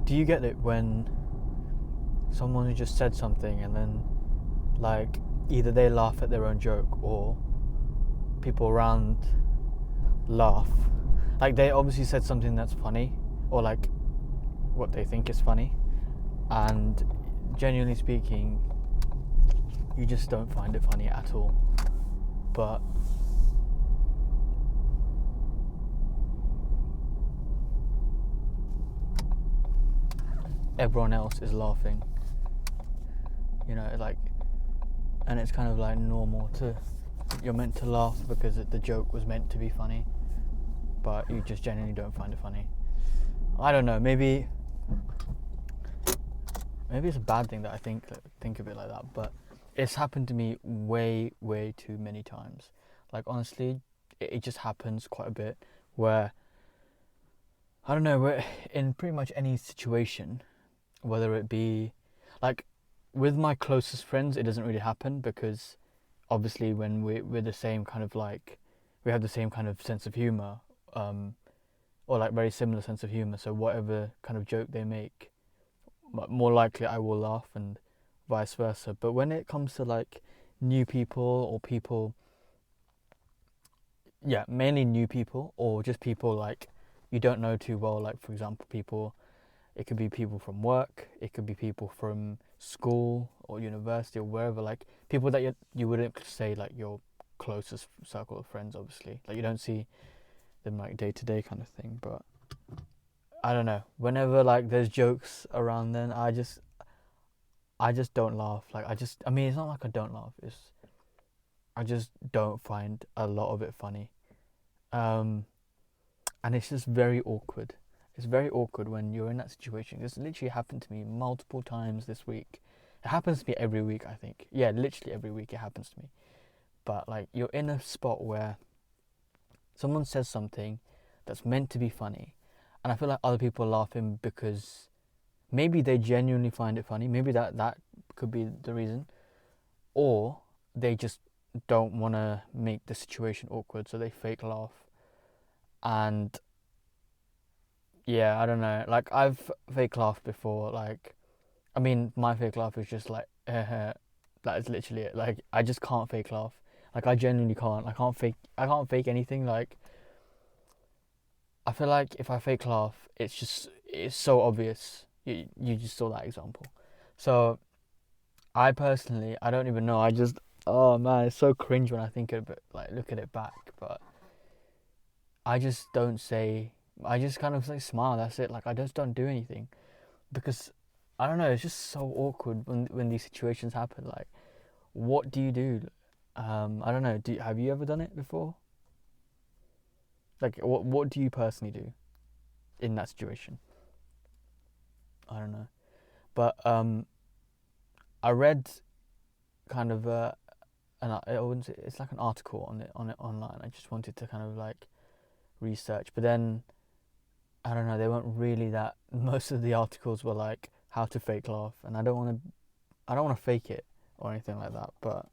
do you get it when someone who just said something and then like either they laugh at their own joke or people around laugh? Like they obviously said something that's funny or like what they think is funny, and genuinely speaking, you just don't find it funny at all. But everyone else is laughing, like, and it's kind of like normal to, you're meant to laugh because the joke was meant to be funny, but you just genuinely don't find it funny. I don't know, maybe it's a bad thing that I think of it like that, but it's happened to me way too many times. Like honestly, it just happens quite a bit where, I don't know, where in pretty much any situation, whether it be like with my closest friends, it doesn't really happen because obviously when we're the same kind of like, we have the same kind of sense of humor, or like very similar sense of humor, so whatever kind of joke they make, more likely I will laugh, and vice versa. But when it comes to like new people or people, yeah, mainly new people or just people like you don't know too well, like for example people, it could be people from work, it could be people from school or university or wherever, like people that you wouldn't say like your closest circle of friends, obviously, like you don't see them like day to day kind of thing. But I don't know, whenever like there's jokes around, then I just don't laugh. Like I mean it's not like I don't laugh, it's I just don't find a lot of it funny. um and it's just very awkward. It's very awkward when you're in that situation. This literally happened to me multiple times this week. It happens to me every week, I think. Yeah, literally every week it happens to me. But like you're in a spot where someone says something that's meant to be funny, and I feel like other people are laughing because maybe they genuinely find it funny. Maybe that could be the reason, or they just don't want to make the situation awkward, so they fake laugh. And yeah, I don't know. Like I've fake laughed before. Like, I mean, my fake laugh is just like, that is literally it. Like, I just can't fake laugh. Like, I genuinely can't. I can't fake anything. Like, I feel like if I fake laugh, it's so obvious. You just saw that example. So I personally, I don't even know. Oh man, it's so cringe when I think of it, like look at it back. But I just don't say. I just kind of like smile. That's it. Like I just don't do anything because I don't know. It's just so awkward when these situations happen. Like, what do you do? I don't know. Have you ever done it before? Like, what do you personally do in that situation? I don't know. But I read kind of it's like an article on it online. I just wanted to kind of like research, but then I don't know. They weren't really that. Most of the articles were like how to fake laugh, and I don't want to fake it or anything like that. But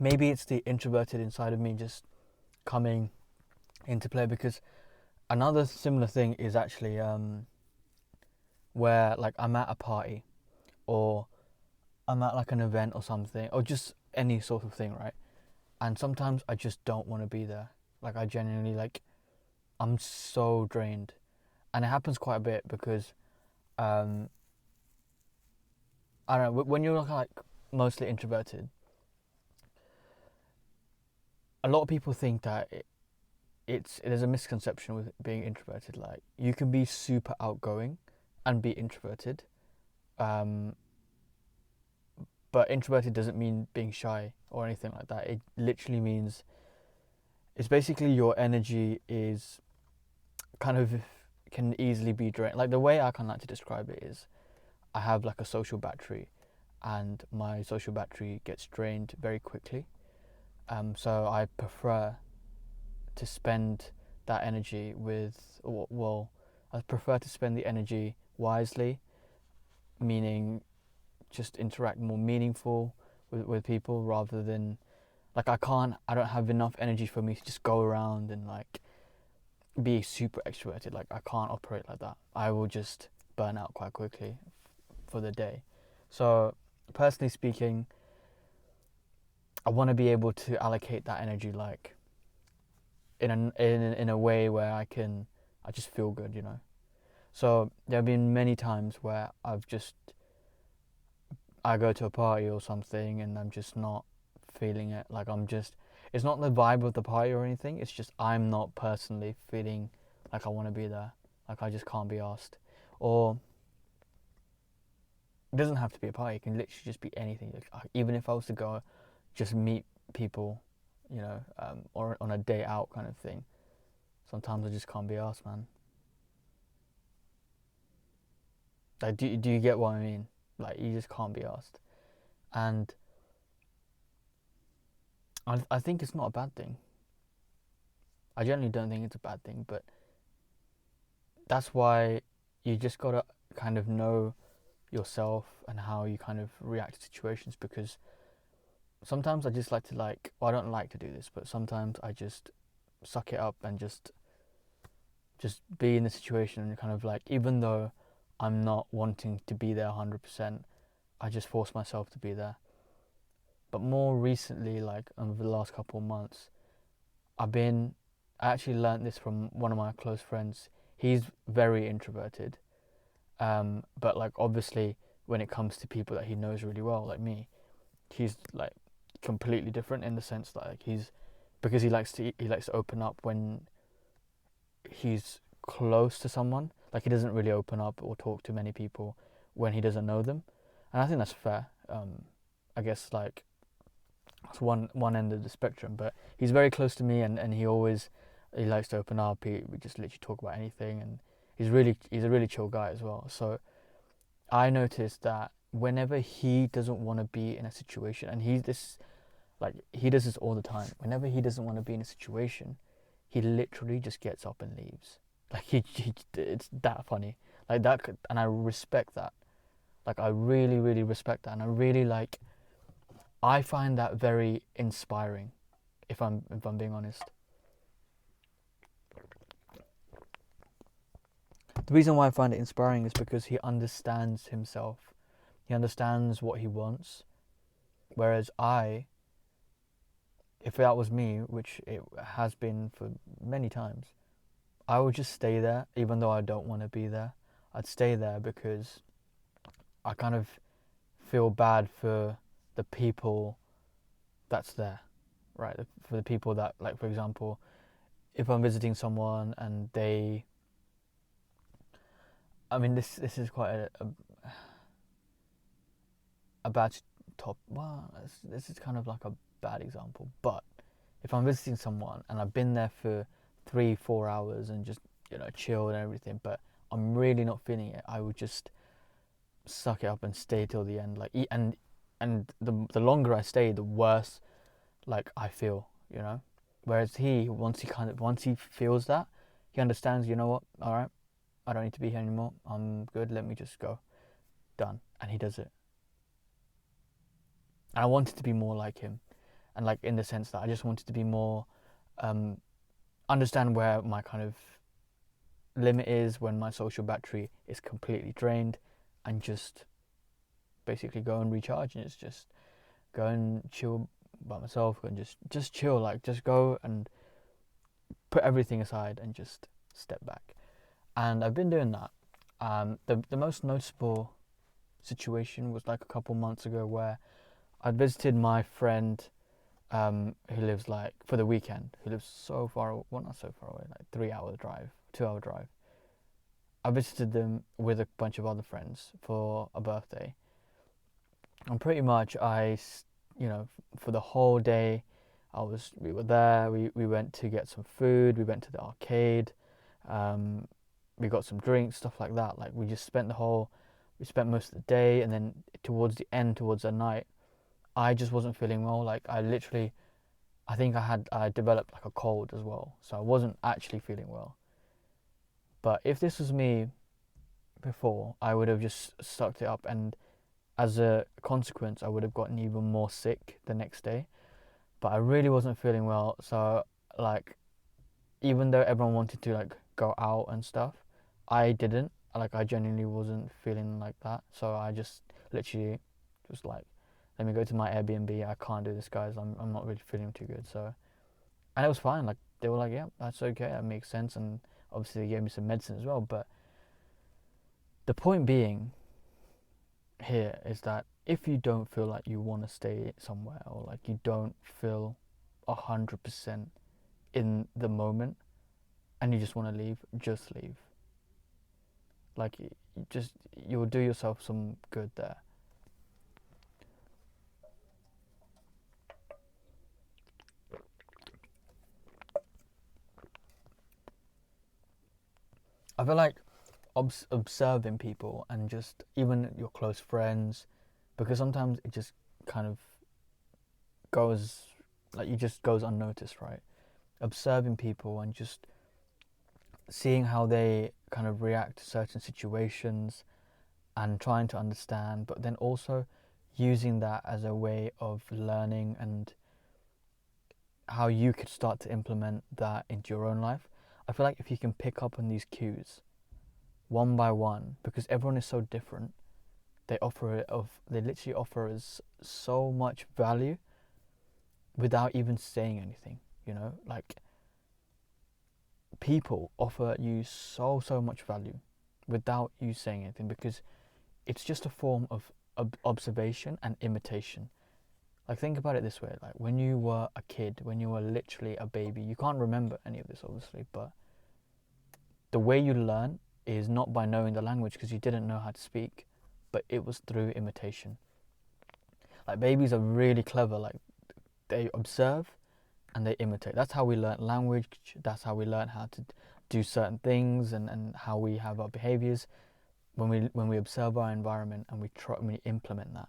maybe it's the introverted inside of me just coming into play, because another similar thing is actually where like I'm at a party or I'm at like an event or something, or just any sort of thing, right? And sometimes I just don't want to be there. Like I genuinely like I'm so drained, and it happens quite a bit because um, I don't know, when you're like mostly introverted, a lot of people think that there's a misconception with being introverted. Like you can be super outgoing and be introverted, um, but introverted doesn't mean being shy or anything like that. It literally means it's basically your energy is kind of can easily be drained. Like the way I kind of like to describe it is, I have like a social battery, and my social battery gets drained very quickly. So I prefer to spend that energy with, well, I prefer to spend the energy wisely, meaning just interact more meaningful with people rather than like I don't have enough energy for me to just go around and like be super extroverted. Like I can't operate like that. I will just burn out quite quickly for the day. So personally speaking, I want to be able to allocate that energy like in a way where I just feel good, you know. So there have been many times where I go to a party or something and I'm just not feeling it. Like it's not the vibe of the party or anything. It's just I'm not personally feeling like I want to be there. Like I just can't be asked. Or it doesn't have to be a party. It can literally just be anything. Like, even if I was to go, just meet people, you know, or on a day out kind of thing. Sometimes I just can't be asked, man. Like, do you get what I mean? Like, you just can't be asked, and I think it's not a bad thing. I generally don't think it's a bad thing, but that's why you just gotta kind of know yourself and how you kind of react to situations, because sometimes I just like to well, I don't like to do this, but sometimes I just suck it up and just be in the situation and kind of like, even though I'm not wanting to be there 100%, I just force myself to be there. But more recently, like over the last couple of months, I actually learned this from one of my close friends. He's very introverted, but like obviously when it comes to people that he knows really well, like me, he's like completely different in the sense that like because he likes to open up when he's close to someone. Like he doesn't really open up or talk to many people when he doesn't know them, and I think that's fair. I guess like that's one end of the spectrum, but he's very close to me, and he likes to open up. We just literally talk about anything, and he's a really chill guy as well. So I noticed that whenever he doesn't want to be in a situation, and he does this all the time. Whenever he doesn't want to be in a situation, he literally just gets up and leaves. Like it's that funny. Like that, and I respect that. Like I really, really respect that, and I really like. I find that very inspiring, if I'm being honest. The reason why I find it inspiring is because he understands himself. He understands what he wants. Whereas if that was me, which it has been for many times, I would just stay there, even though I don't want to be there. I'd stay there because I kind of feel bad for the people that's there, right? For the people that, like, for example, if I'm visiting someone and I mean, this is quite a bad top. Well, this is kind of like a bad example, but if I'm visiting someone and I've been there for 3-4 hours and just chilled and everything, but I'm really not feeling it, I would just suck it up and stay till the end. Like and the longer I stay, the worse like I feel, you know. Whereas once he feels that, he understands. You know what? All right, I don't need to be here anymore. I'm good. Let me just go. Done. And he does it. And I wanted to be more like him, and like in the sense that I just wanted to be more, understand where my kind of limit is when my social battery is completely drained, and just basically go and recharge, and it's just go and chill by myself and just chill, like just go and put everything aside and just step back. And I've been doing that. The most noticeable situation was like a couple months ago where I'd visited my friend, who lives like for the weekend, who lives so far, well not so far away, like 3 hour drive, 2 hour drive. I visited them with a bunch of other friends for a birthday, and pretty much for the whole day, we were there. We went to get some food. We went to the arcade. We got some drinks, stuff like that. Like we spent most of the day, and then towards the night, I just wasn't feeling well. Like I think I developed like a cold as well, so I wasn't actually feeling well. But if this was me before, I would have just sucked it up, and as a consequence, I would have gotten even more sick the next day. But I really wasn't feeling well, so like even though everyone wanted to like go out and stuff, I didn't. Like I genuinely wasn't feeling like that. So I just literally was like, let me go to my Airbnb. I can't do this, guys. I'm not really feeling too good. So, and it was fine. Like they were like, yeah, that's okay. That makes sense. And obviously they gave me some medicine as well. But the point being here is that if you don't feel like you want to stay somewhere, or like you don't feel 100% in the moment and you just want to leave, just leave. Like you'll do yourself some good there. I feel like observing people and just even your close friends, because sometimes it just kind of goes like you just goes unnoticed, right? Observing people and just seeing how they kind of react to certain situations and trying to understand, but then also using that as a way of learning and how you could start to implement that into your own life. I feel like if you can pick up on these cues one by one, because everyone is so different, they literally offer us so much value without even saying anything, you know? Like people offer you so much value without you saying anything, because it's just a form of observation and imitation. Like think about it this way, like when you were a kid, when you were literally a baby, you can't remember any of this obviously, but the way you learn is not by knowing the language because you didn't know how to speak, but it was through imitation. Like babies are really clever, like they observe and they imitate. That's how we learn language, that's how we learn how to do certain things, and how we have our behaviors when we observe our environment and we implement that.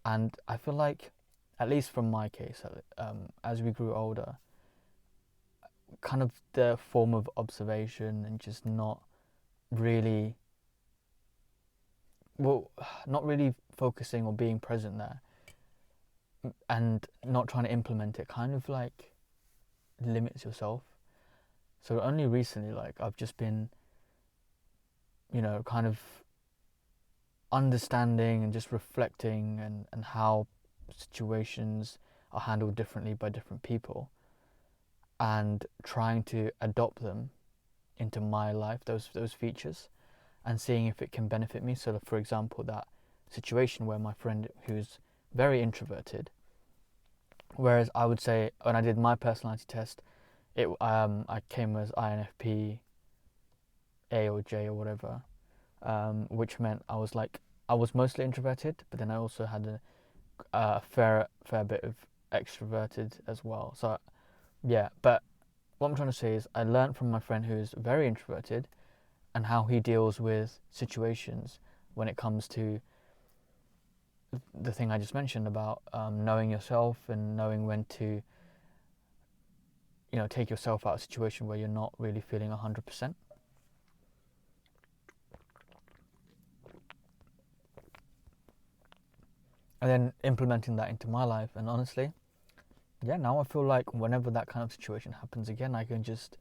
And I feel like, at least from my case, as we grew older, kind of the form of observation and just not really, well, not really focusing or being present there and not trying to implement it kind of like limits yourself. So only recently, like I've just been, kind of understanding and just reflecting and how situations are handled differently by different people and trying to adopt them into my life, those features, and seeing if it can benefit me. So for example, that situation where my friend who's very introverted, whereas I would say when I did my personality test, I came as INFP A or J or whatever, which meant I was mostly introverted, but then I also had a fair bit of extroverted as well. So yeah, but what I'm trying to say is I learned from my friend who's very introverted and how he deals with situations when it comes to the thing I just mentioned about knowing yourself and knowing when to, take yourself out of a situation where you're not really feeling 100%. And then implementing that into my life. And honestly, yeah, now I feel like whenever that kind of situation happens again, I can just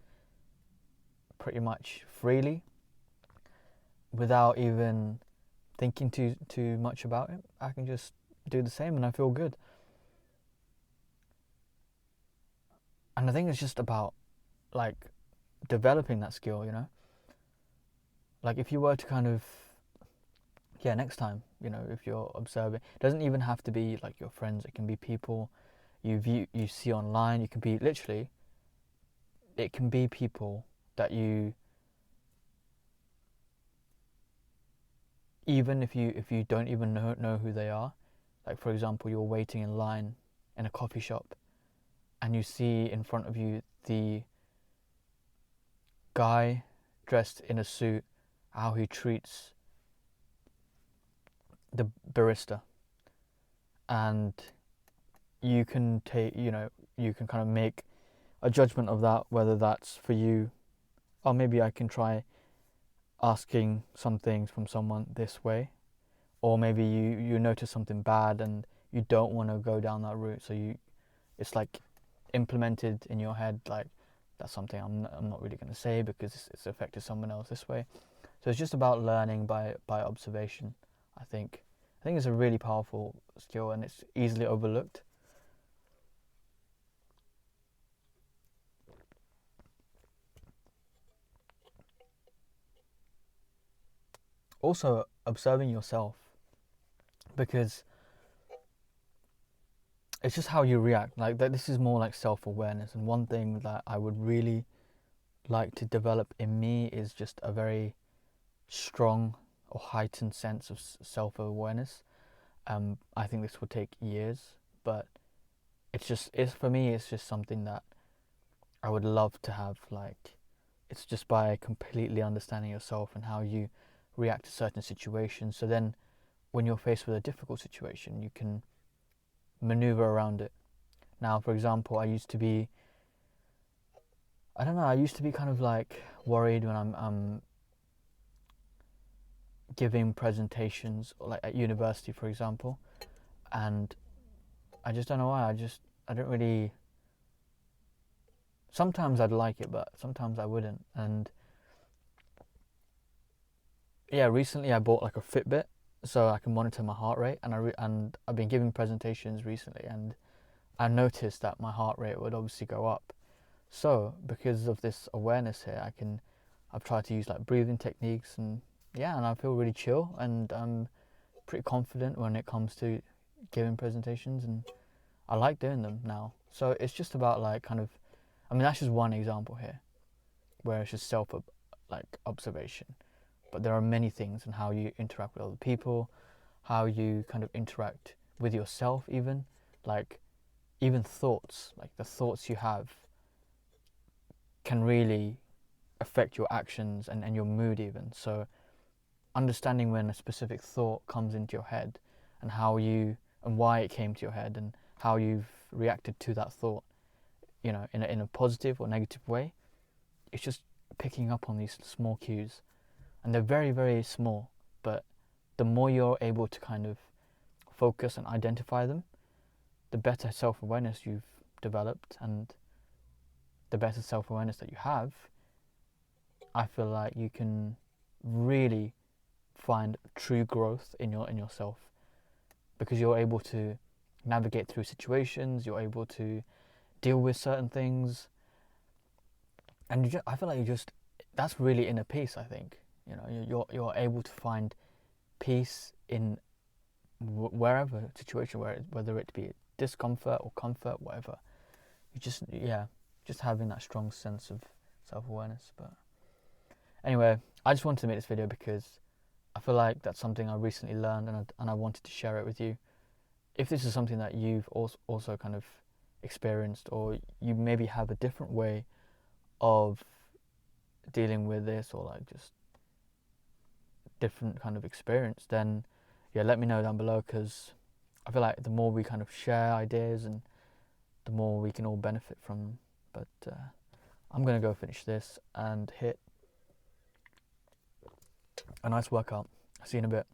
pretty much freely, without even thinking too much about it, I can just do the same and I feel good. And I think it's just about like developing that skill. Like if you were to kind of, next time, if you're observing, it doesn't even have to be like your friends, it can be people you see online, it can be literally, it can be people that you, even if you don't even know who they are. Like for example, you're waiting in line in a coffee shop and you see in front of you the guy dressed in a suit, how he treats the barista, and you can you can kind of make a judgment of that, whether that's for you, or maybe I can try asking some things from someone this way, or maybe you notice something bad and you don't want to go down that route, so it's like implemented in your head, like that's something I'm not really going to say because it's affected someone else this way. So it's just about learning by observation. I think it's a really powerful skill and it's easily overlooked. Also, observing yourself, because it's just how you react. Like that, this is more like self-awareness. And one thing that I would really like to develop in me is just a very strong or heightened sense of self-awareness. I think this will take years, but it's for me. It's just something that I would love to have. Like, it's just by completely understanding yourself and how you react to certain situations. So then, when you're faced with a difficult situation, you can maneuver around it. Now, for example, I don't know, I used to be kind of like worried when I'm giving presentations, like at university, for example, and I just don't know why. I don't really. Sometimes I'd like it, but sometimes I wouldn't. And yeah, recently I bought like a Fitbit so I can monitor my heart rate, and I've been giving presentations recently, and I noticed that my heart rate would obviously go up. So because of this awareness here, I've tried to use like breathing techniques, and yeah, and I feel really chill, and I'm pretty confident when it comes to giving presentations, and I like doing them now. So it's just about like kind of, I mean that's just one example here where it's just like observation, but there are many things in how you interact with other people, how you kind of interact with yourself, even like even thoughts, like the thoughts you have can really affect your actions and your mood even. So understanding when a specific thought comes into your head and how you and why it came to your head and how you've reacted to that thought, in a positive or negative way, it's just picking up on these small cues, and they're very very small, but the more you're able to kind of focus and identify them, the better self-awareness you've developed, and the better self-awareness that you have, I feel like you can really find true growth in yourself, because you're able to navigate through situations, you're able to deal with certain things, and I feel like that's really inner peace. I think you're able to find peace in wherever situation, whether it be discomfort or comfort, whatever. Just having that strong sense of self-awareness. But anyway, I just wanted to make this video because I feel like that's something I recently learned, and I wanted to share it with you. If this is something that you've also kind of experienced, or you maybe have a different way of dealing with this, or like just different kind of experience, then yeah, let me know down below, because I feel like the more we kind of share ideas, and the more we can all benefit from. But I'm gonna go finish this and hit a nice workout. See you in a bit.